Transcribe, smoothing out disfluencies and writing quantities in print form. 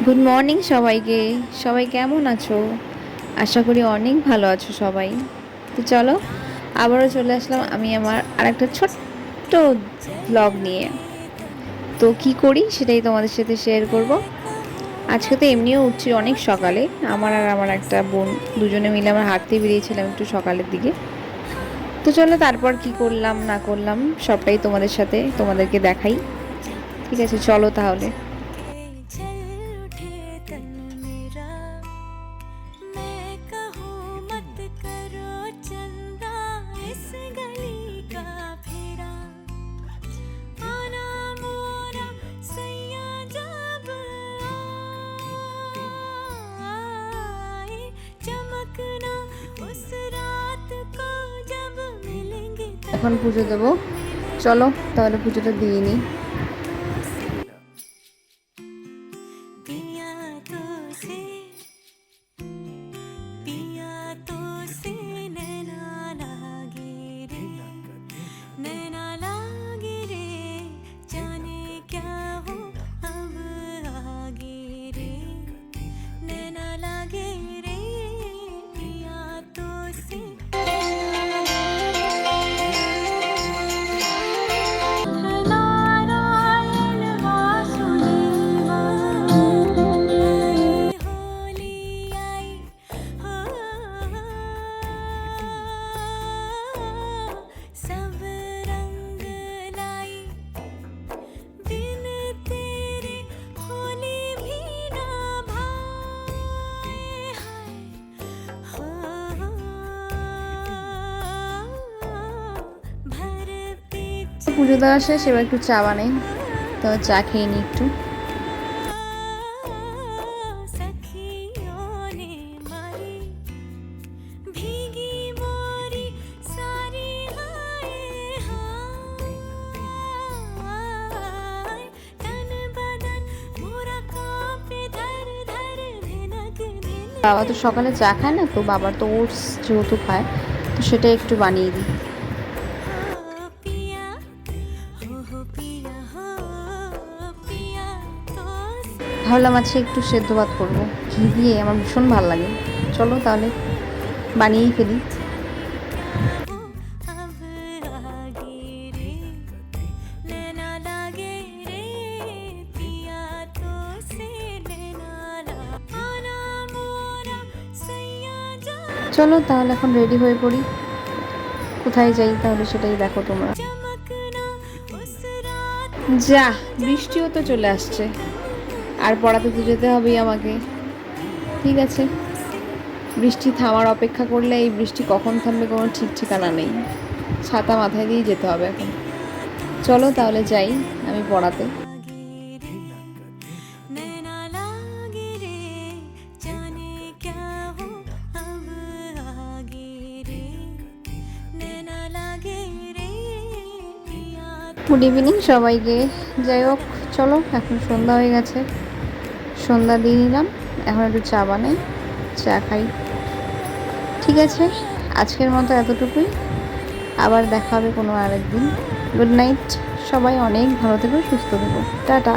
Good morning সবাইকে। সবাই কেমন আছো? আশা করি অনেক ভালো আছো সবাই। তো চলো, আবারও চলে আসলাম আমি আমার আরেকটা ছোট্ট ব্লগ নিয়ে। তো কি করি সেটাই তোমাদের সাথে শেয়ার করব। আজকে তো এমনিও উঠছি অনেক সকালে। আমার একটা বোন দুজনে মিলে আমরা হাঁটতে বেরিয়েছিলাম একটু সকালের দিকে। তো চলো, তারপর কি করলাম না করলাম সবটাই তোমাদেরকে দেখাই। ঠিক আছে, চলো তাহলে। এখন পুজো দেবো, চলো তাহলে পুজোটা দিয়ে নিই। পুজো দেওয়া শেষ, এবার একটু চা বানাই। তো চা খেয়ে নিই একটু। বাবা তো সকালে চা খায় না, তো বাবার তো ওটস যেহেতু খায়, তো সেটা একটু বানিয়ে দিই। ভাবলাম আজকে একটু সেদ্ধ ভাত করবো ঘি দিয়ে, আমার ভীষণ ভালো লাগে। চলো তাহলে বানিয়েই ফেলি। চলো তাহলে এখন রেডি হয়ে পড়ি, কোথায় যাই তাহলে সেটাই দেখো তোমরা। যা, বৃষ্টিও তো চলে আসছে, আর পড়াতে তো যেতে হবেই আমাকে। ঠিক আছে, বৃষ্টি থামার অপেক্ষা করলে এই বৃষ্টি কখন থামবে কোনো ঠিক ঠিকানা নেই। ছাতা মাথায় দিয়ে যেতে হবে এখন। চলো তাহলে যাই আমি পড়াতে। গুড ইভিনিং সবাইকে। যাই হোক, চলো এখন সন্ধ্যা হয়ে গেছে, সন্ধ্যা দিয়ে নিলাম। এখন একটু চা বানাই, চা খাই। ঠিক আছে, আজকের মতো এতটুকুই। আবার দেখা হবে কোনো আরেকদিন। গুড নাইট সবাই, অনেক ভালো থেকো, সুস্থ থেকো, টাটা।